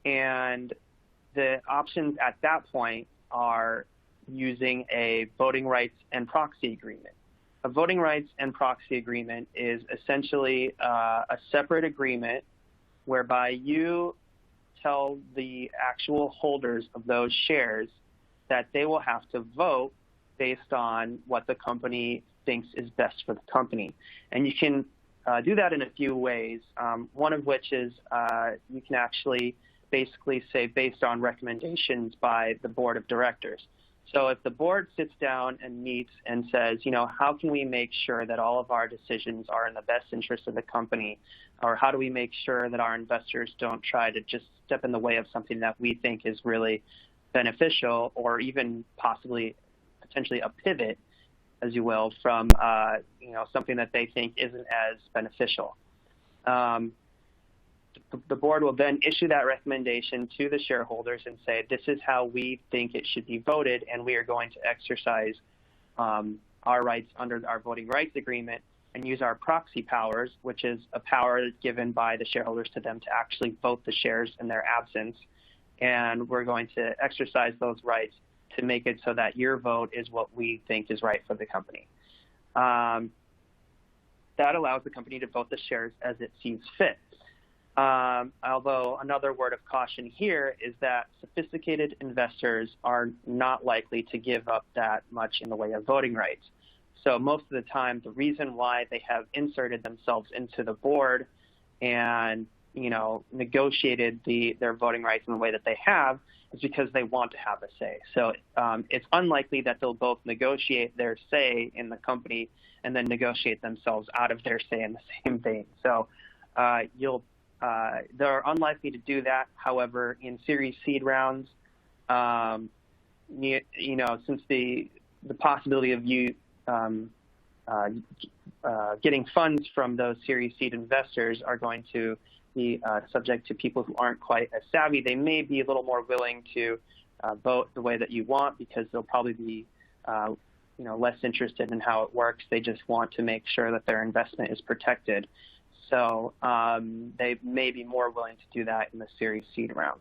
And the options at that point are using a voting rights and proxy agreement. A voting rights and proxy agreement is essentially a separate agreement whereby you tell the actual holders of those shares that they will have to vote based on what the company thinks is best for the company. And you can do that in a few ways, one of which is you can actually basically say based on recommendations by the board of directors. So if the board sits down and meets and says, how can we make sure that all of our decisions are in the best interest of the company, or how do we make sure that our investors don't try to just step in the way of something that we think is really beneficial, or even possibly potentially a pivot, as you will, from something that they think isn't as beneficial. The board will then issue that recommendation to the shareholders and say, this is how we think it should be voted, and we are going to exercise our rights under our voting rights agreement and use our proxy powers, which is a power that's given by the shareholders to them to actually vote the shares in their absence. And we're going to exercise those rights to make it so that your vote is what we think is right for the company. That allows the company to vote the shares as it sees fit. Although another word of caution here is that sophisticated investors are not likely to give up that much in the way of voting rights. So most of the time, the reason why they have inserted themselves into the board and negotiated their voting rights in the way that they have is because they want to have a say. So it's unlikely that they'll both negotiate their say in the company and then negotiate themselves out of their say in the same vein. So they're unlikely to do that. However, in Series Seed rounds, since the possibility of you getting funds from those Series Seed investors are going to be subject to people who aren't quite as savvy, they may be a little more willing to vote the way that you want, because they'll probably be less interested in how it works. They just want to make sure that their investment is protected. So they may be more willing to do that in the Series Seed round.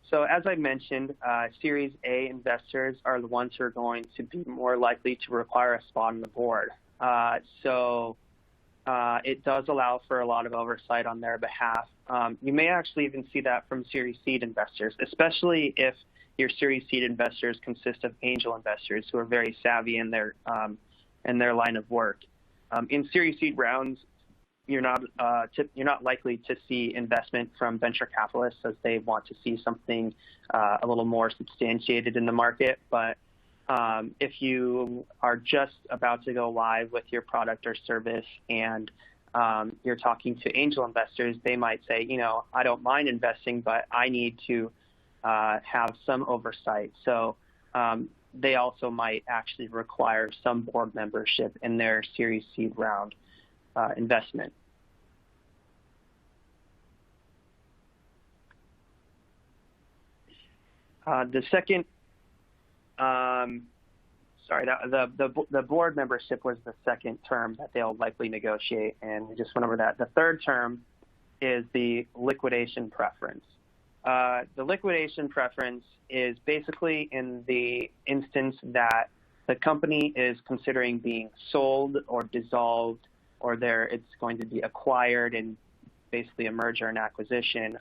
So as I mentioned, Series A investors are the ones who are going to be more likely to require a spot on the board. It does allow for a lot of oversight on their behalf. You may actually even see that from Series Seed investors, especially if your Series Seed investors consist of angel investors who are very savvy in their line of work. In Series Seed rounds, you're not likely to see investment from venture capitalists, as they want to see something a little more substantiated in the market. But if you are just about to go live with your product or service and you're talking to angel investors, they might say, I don't mind investing, but I need to have some oversight. So they also might actually require some board membership in their Series Seed round investment. The second, the board membership was the second term that they'll likely negotiate, and we just went over that. The third term is the liquidation preference. The liquidation preference is basically in the instance that the company is considering being sold or dissolved, or it's going to be acquired in basically a merger and acquisition.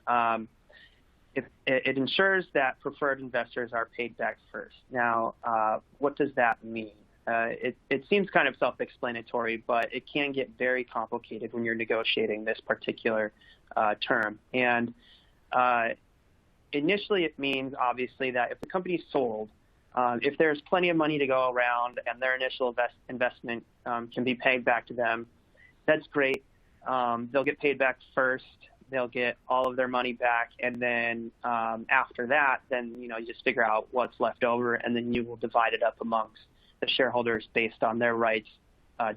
It ensures that preferred investors are paid back first. Now, what does that mean? It seems kind of self-explanatory, but it can get very complicated when you're negotiating this particular term. And initially, it means, obviously, that if the company's sold, if there's plenty of money to go around and their initial investment can be paid back to them, that's great. They'll get paid back first. They'll get all of their money back, and then after that, then you just figure out what's left over, and then you will divide it up amongst the shareholders based on their rights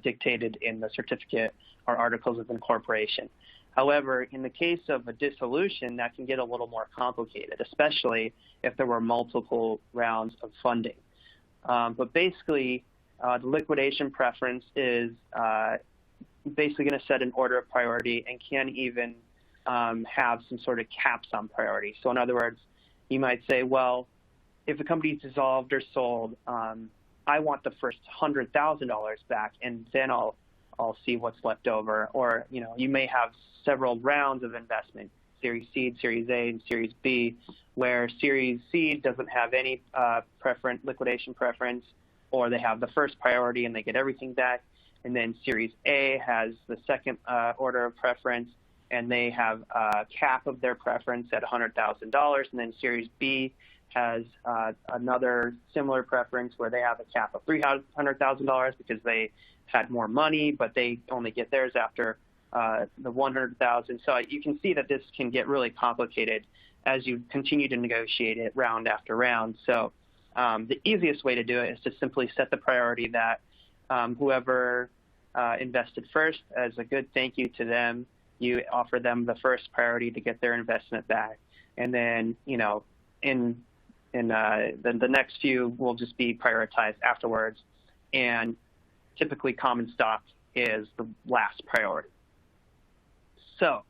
dictated in the certificate or articles of incorporation. However, in the case of a dissolution, that can get a little more complicated, especially if there were multiple rounds of funding. But basically, The liquidation preference is basically going to set an order of priority and can even have some sort of caps on priority. So in other words, you might say, well, if a company is dissolved or sold, I want the first $100,000 back, and then I'll see what's left over. Or you may have several rounds of investment, Series C, Series A, and Series B, where Series C doesn't have any liquidation preference, or they have the first priority and they get everything back. And then Series A has the second order of preference, and they have a cap of their preference at $100,000. And then Series B has another similar preference where they have a cap of $300,000 because they had more money, but they only get theirs after the $100,000. So you can see that this can get really complicated as you continue to negotiate it round after round. So the easiest way to do it is to simply set the priority that whoever invested first, as a good thank you to them, you offer them the first priority to get their investment back. And then, in the next few will just be prioritized afterwards. And typically common stock is the last priority. So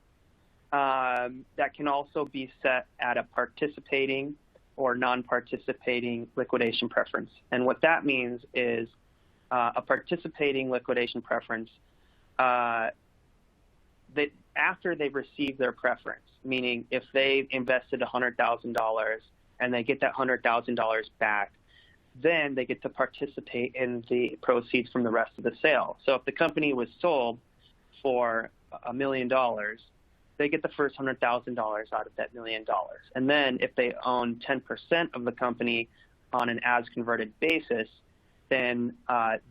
that can also be set at a participating or non-participating liquidation preference. And what that means is a participating liquidation preference, that after they've received their preference, meaning if they invested $100,000 and they get that $100,000 back, then they get to participate in the proceeds from the rest of the sale. So if the company was sold for $1 million, they get the first $100,000 out of that $1 million. And then if they own 10% of the company on an as-converted basis, then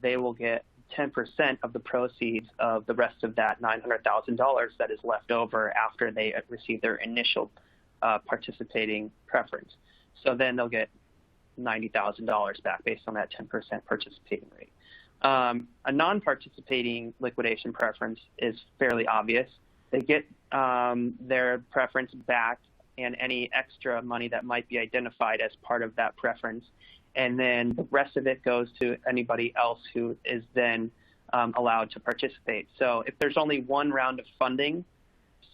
they will get 10% of the proceeds of the rest of that $900,000 that is left over after they receive their initial participating preference. So then they'll get $90,000 back based on that 10% participating rate. A non-participating liquidation preference is fairly obvious. They get their preference back and any extra money that might be identified as part of that preference. And then the rest of it goes to anybody else who is then allowed to participate. So if there's only one round of funding,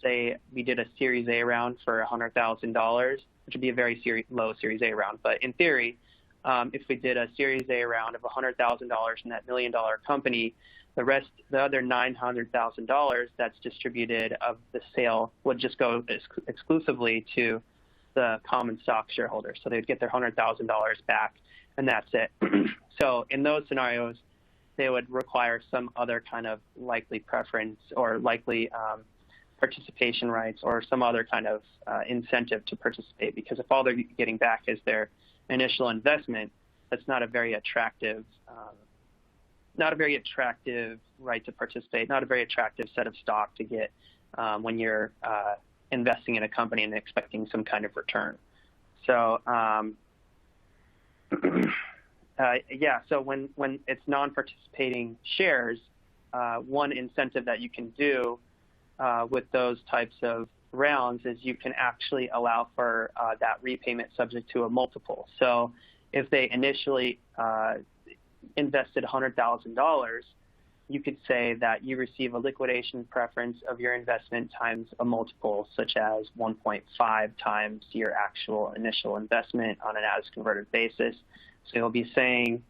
say we did a Series A round for $100,000, which would be a very low Series A round. But in theory, if we did a Series A round of $100,000 in that $1 million company, the other $900,000 that's distributed of the sale would just go exclusively to the common stock shareholders. So they'd get their $100,000 back, and that's it. So in those scenarios, they would require some other kind of likely preference or likely participation rights or some other kind of incentive to participate, because if all they're getting back is their initial investment, that's not a very attractive right to participate, not a very attractive set of stock to get when you're investing in a company and expecting some kind of return. So so when it's non-participating shares, one incentive that you can do with those types of rounds is you can actually allow for that repayment subject to a multiple. So if they initially invested $100,000, you could say that you receive a liquidation preference of your investment times a multiple, such as 1.5 times your actual initial investment on an as-converted basis. So you'll be saying,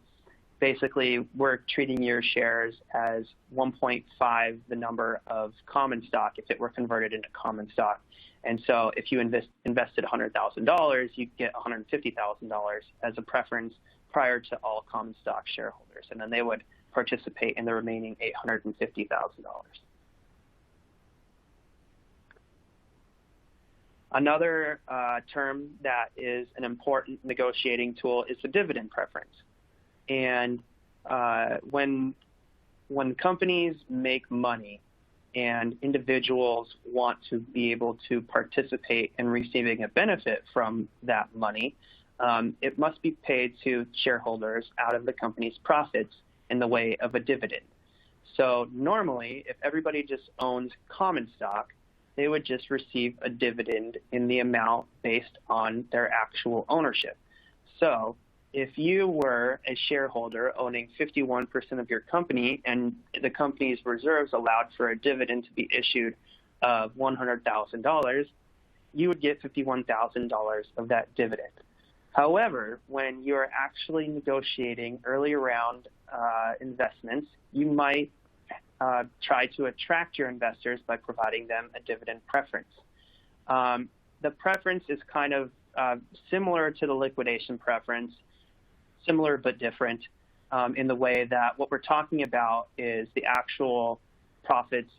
basically, we're treating your shares as 1.5 the number of common stock if it were converted into common stock. And so if you invested $100,000, you'd get $150,000 as a preference prior to all common stock shareholders. And then they would participate in the remaining $850,000. Another term that is an important negotiating tool is the dividend preference. And when companies make money and individuals want to be able to participate in receiving a benefit from that money, it must be paid to shareholders out of the company's profits in the way of a dividend. So normally, if everybody just owns common stock, they would just receive a dividend in the amount based on their actual ownership. So if you were a shareholder owning 51% of your company and the company's reserves allowed for a dividend to be issued of $100,000, you would get $51,000 of that dividend. However, when you're actually negotiating early round investments, you might try to attract your investors by providing them a dividend preference. The preference is kind of similar to the liquidation preference, similar but different in the way that what we're talking about is the actual profits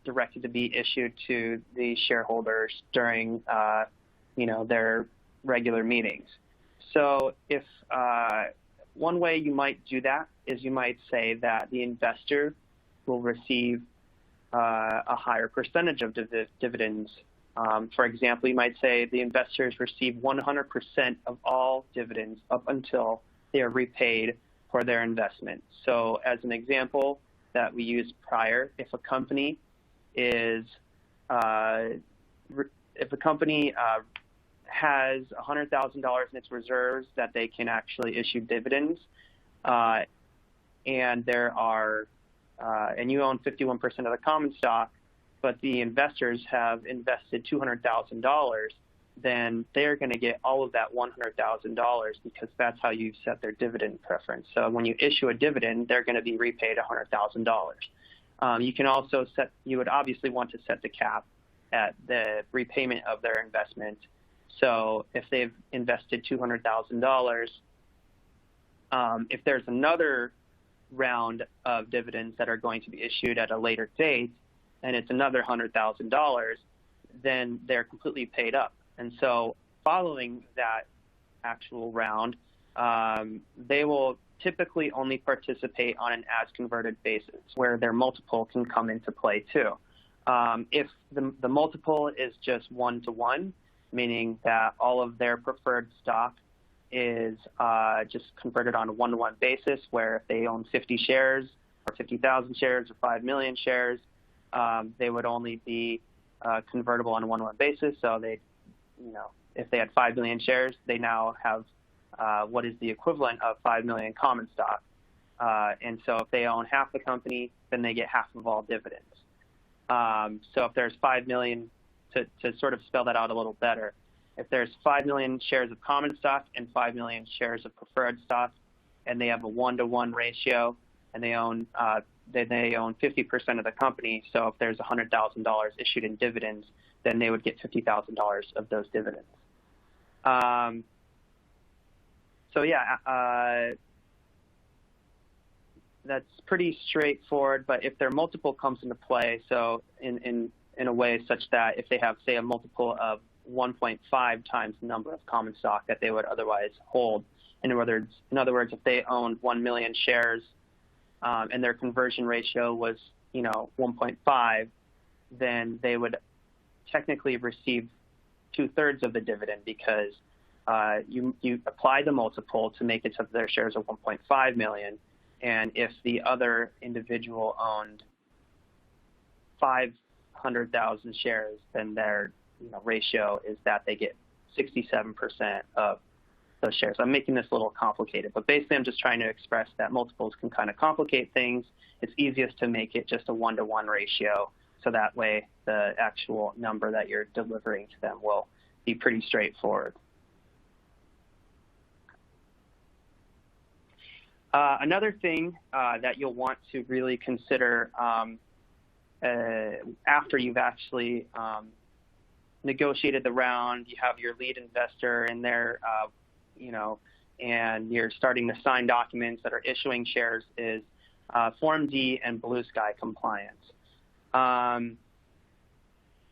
directed to be issued to the shareholders during their regular meetings. So if one way you might do that is you might say that the investor will receive a higher percentage of dividends. For example, you might say the investors receive 100% of all dividends up until they are repaid for their investment. So as an example that we used prior, if a company has $100,000 in its reserves that they can actually issue dividends, and you own 51% of the common stock, but the investors have invested $200,000, then they're going to get all of that $100,000 because that's how you set their dividend preference. So when you issue a dividend, they're going to be repaid $100,000. You would obviously want to set the cap at the repayment of their investment. So if they've invested $200,000, if there's another round of dividends that are going to be issued at a later date, and it's another $100,000, then they're completely paid up. And so following that actual round, they will typically only participate on an as-converted basis, where their multiple can come into play too. If the multiple is just 1-to-1, meaning that all of their preferred stock is just converted on a 1-to-1 basis, where if they own 50 shares or 50,000 shares or 5 million shares, they would only be convertible on a 1-to-1 basis. So if they had 5 million shares, they now have what is the equivalent of 5 million common stock. And so if they own half the company, then they get half of all dividends. So if there's 5 million, to sort of spell that out a little better, if there's 5 million shares of common stock and 5 million shares of preferred stock, and they have a 1-to-1 ratio, and they own 50% of the company, so if there's $100,000 issued in dividends, then they would get $50,000 of those dividends. That's pretty straightforward. But if their multiple comes into play, so in a way such that if they have, say, a multiple of 1.5 times the number of common stock that they would otherwise hold, in other words, if they owned 1 million shares and their conversion ratio was 1.5, then they would technically receive 2/3 of the dividend, because you apply the multiple to make it so their shares are 1.5 million, and if the other individual owned 500,000 shares, then their ratio is that they get 67% of those shares. I'm making this a little complicated, but basically I'm just trying to express that multiples can kind of complicate things. It's easiest to make it just a 1-to-1 ratio, so that way the actual number that you're delivering to them will be pretty straightforward. Another thing that you'll want to really consider after you've actually negotiated the round, you have your lead investor in there, and you're starting to sign documents that are issuing shares, is Form D and Blue Sky compliance.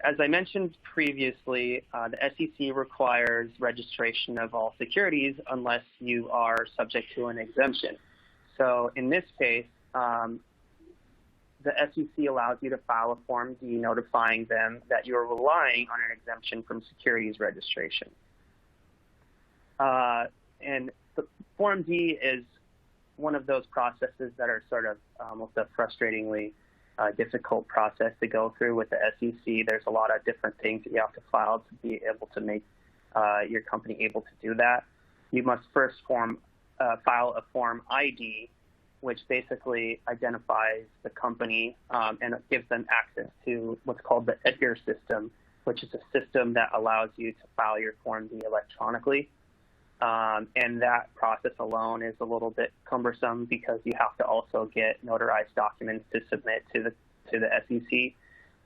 As I mentioned previously, the SEC requires registration of all securities unless you are subject to an exemption. So in this case, the SEC allows you to file a Form D notifying them that you are relying on an exemption from securities registration. And the Form D is one of those processes that are sort of almost a frustratingly difficult process to go through with the SEC. There's a lot of different things that you have to file to be able to make your company able to do that. you must first file a Form ID, which basically identifies the company and it gives them access to what's called the EDGAR system, which is a system that allows you to file your Form D electronically. And that process alone is a little bit cumbersome because you have to also get notarized documents to submit to the SEC.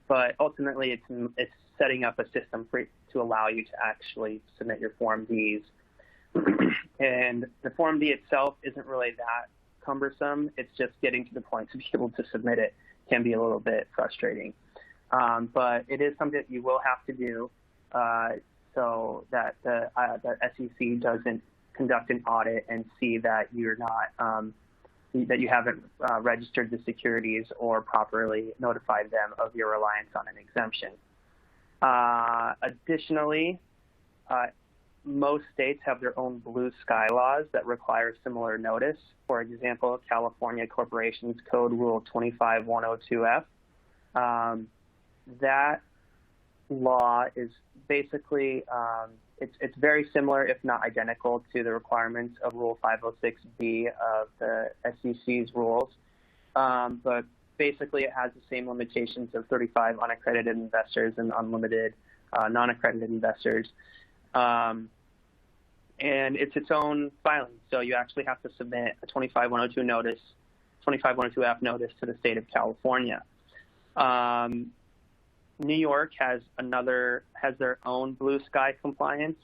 But ultimately, it's setting up a system to allow you to actually submit your Form Ds. And the Form D itself isn't really that cumbersome. It's just getting to the point to be able to submit it can be a little bit frustrating. But it is something that you will have to do so that the SEC doesn't conduct an audit and see that you're not that you haven't registered the securities or properly notified them of your reliance on an exemption. Additionally, most states have their own blue sky laws that require similar notice. For example, California Corporations Code Rule 25102F. That law is basically, it's very similar, if not identical, to the requirements of Rule 506B of the SEC's rules. But basically, it has the same limitations of 35 unaccredited investors and unlimited non-accredited investors. And it's its own filing. So you actually have to submit a 25102 notice, 25102F notice to the state of California. New York has their own blue sky compliance.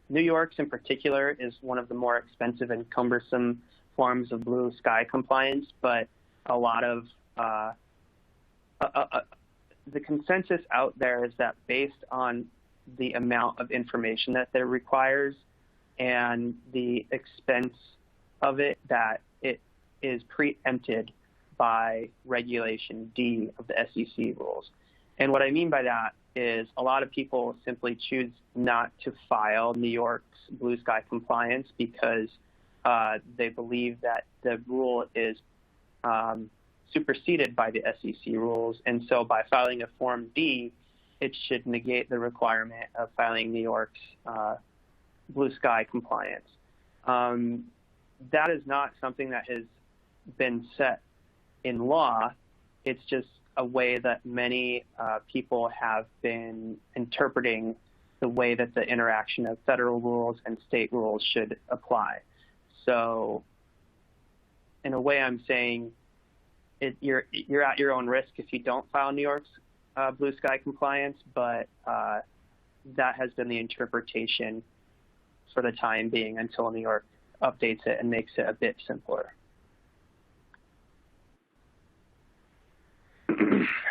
New York's in particular is one of the more expensive and cumbersome forms of blue sky compliance, but a lot of the consensus out there is that based on the amount of information that it requires and the expense of it, that it is preempted by Regulation D of the SEC rules. And what I mean by that is a lot of people simply choose not to file New York's blue sky compliance because they believe that the rule is superseded by the SEC rules. And so by filing a Form D, it should negate the requirement of filing New York's blue sky compliance. That is not something that has been set in law. It's just a way that many people have been interpreting the way that the interaction of federal rules and state rules should apply. So in a way, I'm saying you're at your own risk if you don't file New York's blue sky compliance, but that has been the interpretation for the time being until New York updates it and makes it a bit simpler.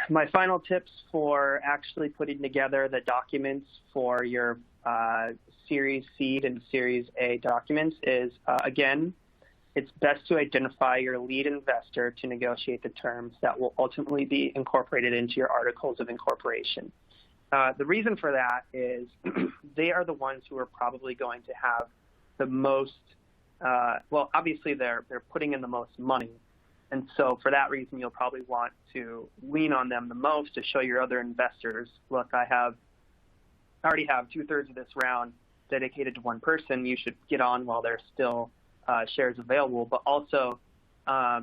My final tips for actually putting together the documents for your Series Seed and Series A documents is, again, it's best to identify your lead investor to negotiate the terms that will ultimately be incorporated into your articles of incorporation. The reason for that is they are the ones who are probably going to have the most, well, obviously they're putting in the most money. And so for that reason, you'll probably want to lean on them the most to show your other investors, look, I already have 2/3 of this round dedicated to one person. You should get on while there's still shares available. But also, I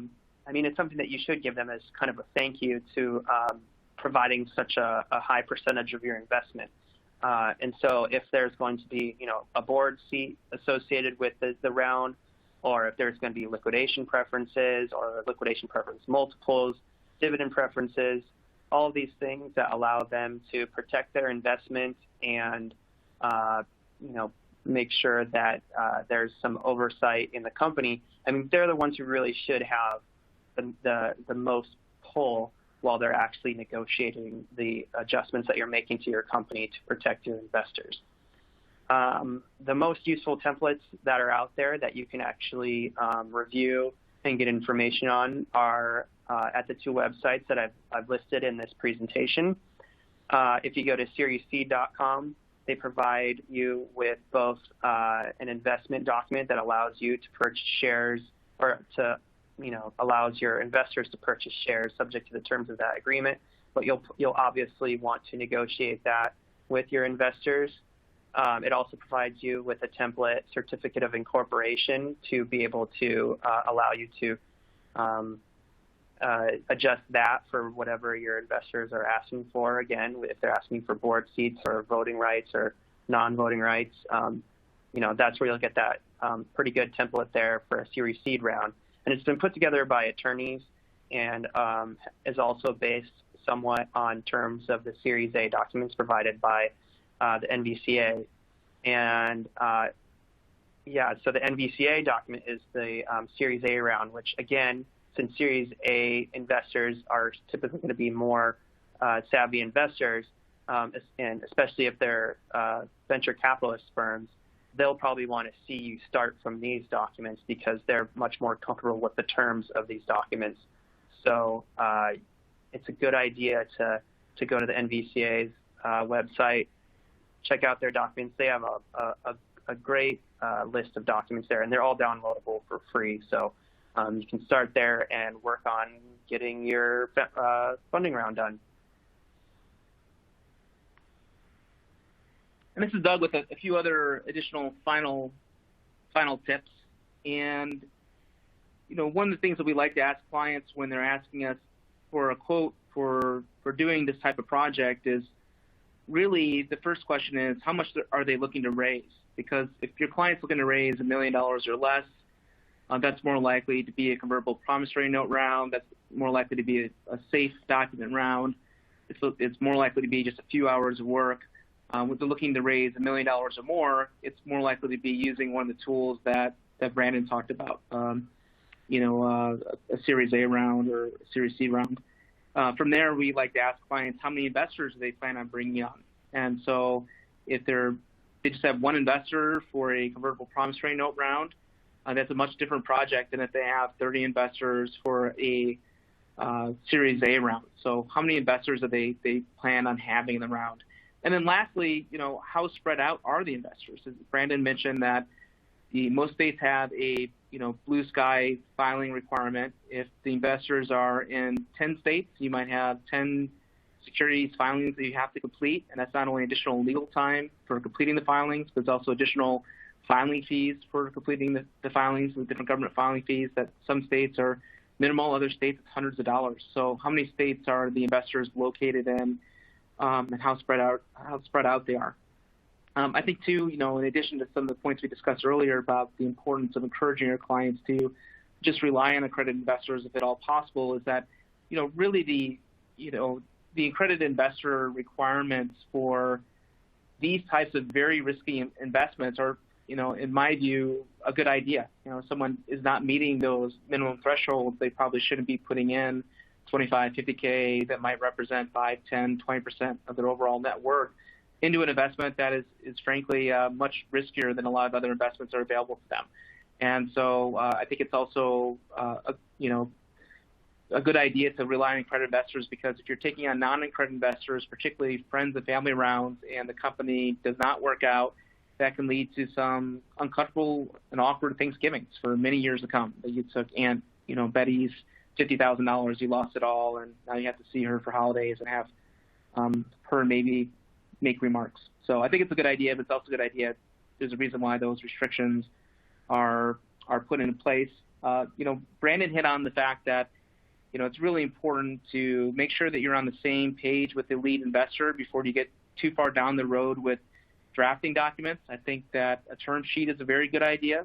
mean, it's something that you should give them as kind of a thank you to providing such a high percentage of your investment. And so if there's going to be, a board seat associated with the round, or if there's going to be liquidation preferences or liquidation preference multiples, dividend preferences, all of these things that allow them to protect their investment and, make sure that there's some oversight in the company. I mean, they're the ones who really should have the most pull while they're actually negotiating the adjustments that you're making to your company to protect your investors. The most useful templates that are out there that you can actually review and get information on are at the two websites that I've listed in this presentation. If you go to SeriesSeed.com, they provide you with both an investment document that allows you to purchase shares or allows your investors to purchase shares subject to the terms of that agreement. But you'll obviously want to negotiate that with your investors. It also provides you with a template certificate of incorporation to be able to allow you to adjust that for whatever your investors are asking for. Again, if they're asking for board seats or voting rights or non-voting rights, that's where you'll get that pretty good template there for a Series Seed round. And it's been put together by attorneys and is also based somewhat on terms of the Series A documents provided by the NVCA. And so the NVCA document is the Series A round, which again, since Series A investors are typically going to be more savvy investors, and especially if they're venture capitalist firms, they'll probably want to see you start from these documents because they're much more comfortable with the terms of these documents. So it's a good idea to go to the NVCA's website, check out their documents. They have a great list of documents there, and they're all downloadable for free. So you can start there and work on getting your funding round done. And this is Doug with a few other additional final tips. And one of the things that we like to ask clients when they're asking us for a quote for doing this type of project is really the first question is, how much are they looking to raise? Because if your client's looking to raise $1 million or less, that's more likely to be a convertible promissory note round. That's more likely to be a safe document round. It's more likely to be just a few hours of work. If they're looking to raise $1 million or more, it's more likely to be using one of the tools that Brandon talked about, a Series A round or a Series C round. From there, we like to ask clients how many investors do they plan on bringing on. And so if they just have one investor for a convertible promissory note round, that's a much different project than if they have 30 investors for a Series A round. So how many investors do they plan on having in the round? And then lastly, how spread out are the investors? As Brandon mentioned that most states have a blue sky filing requirement. If the investors are in 10 states, you might have 10 securities filings that you have to complete, and that's not only additional legal time for completing the filings, but it's also additional filing fees for completing the filings with different government filing fees that some states are minimal, other states it's hundreds of dollars. So how many states are the investors located in, and how spread out they are? I think too, in addition to some of the points we discussed earlier about the importance of encouraging your clients to just rely on accredited investors if at all possible, is that, really the accredited investor requirements for these types of very risky investments are, in my view, a good idea. If someone is not meeting those minimum thresholds, they probably shouldn't be putting in 25, 50K that might represent 5, 10, 20% of their overall net worth into an investment that is frankly much riskier than a lot of other investments that are available to them. And so I think it's also a good idea to rely on accredited investors, because if you're taking on non-accredited investors, particularly friends and family rounds, and the company does not work out, that can lead to some uncomfortable and awkward Thanksgivings for many years to come. That you took Aunt Betty's $50,000, you lost it all, and now you have to see her for holidays and have her maybe make remarks. So I think it's a good idea, but it's also a good idea. There's a reason why those restrictions are put into place. Brandon hit on the fact that it's really important to make sure that you're on the same page with the lead investor before you get too far down the road with drafting documents. I think that a term sheet is a very good idea,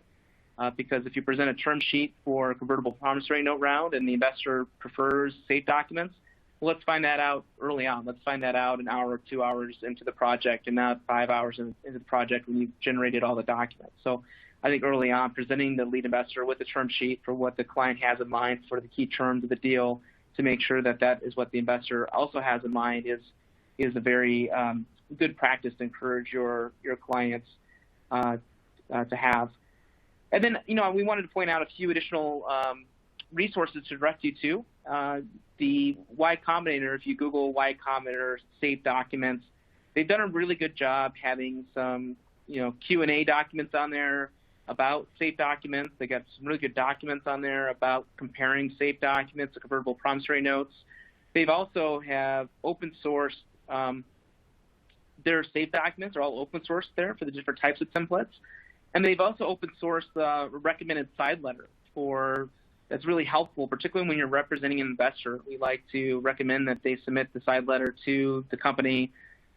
because if you present a term sheet for a convertible promissory note round and the investor prefers safe documents, well, let's find that out early on. Let's find that out an hour or 2 hours into the project, and not 5 hours into the project when you've generated all the documents. So I think early on, presenting the lead investor with a term sheet for what the client has in mind for the key terms of the deal, to make sure that that is what the investor also has in mind, is a very good practice to encourage your clients to have. And then, we wanted to point out a few additional resources to direct you to. The Y Combinator, if you Google Y Combinator safe documents, they've done a really good job having some, Q&A documents on there about safe documents. They got some really good documents on there about comparing safe documents to convertible promissory notes. They've also have open source their SAFE documents are all open source there for the different types of templates. And they've also open sourced a recommended side letter that's really helpful, particularly when you're representing an investor. We like to recommend that they submit the side letter to the company.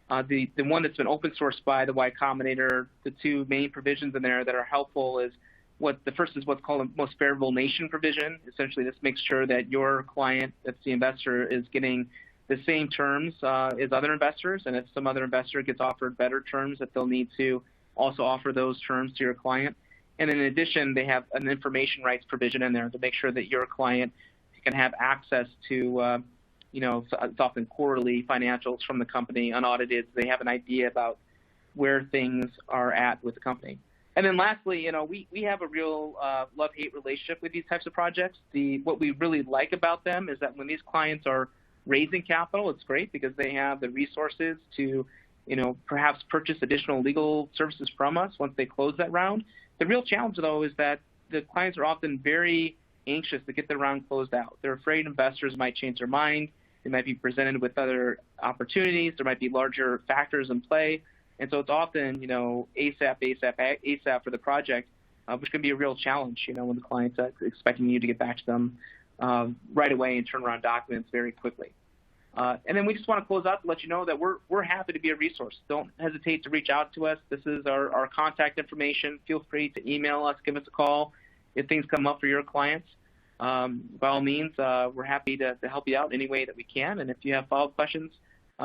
The one that's been open sourced by the Y Combinator, the two main provisions in there that are helpful is the first is what's called a most favorable nation provision. Essentially, this makes sure that your client, that's the investor, is getting the same terms as other investors, and if some other investor gets offered better terms, that they'll need to also offer those terms to your client. And in addition, they have an information rights provision in there to make sure that your client can have access to, it's often quarterly financials from the company, unaudited, so they have an idea about where things are at with the company. And then lastly, we have a real love-hate relationship with these types of projects. What we really like about them is that when these clients are raising capital, it's great because they have the resources to, perhaps purchase additional legal services from us once they close that round. The real challenge, though, is that the clients are often very anxious to get the round closed out. They're afraid investors might change their mind. They might be presented with other opportunities. There might be larger factors in play. And so it's often, ASAP for the project, which can be a real challenge, when the client's expecting you to get back to them right away and turn around documents very quickly. And then we just want to close out to let you know that we're happy to be a resource. Don't hesitate to reach out to us. This is our contact information. Feel free to email us, give us a call if things come up for your clients. By all means, we're happy to help you out any way that we can. And if you have follow-up questions,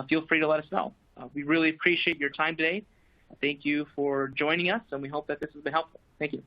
feel free to let us know. We really appreciate your time today. Thank you for joining us, and we hope that this has been helpful. Thank you.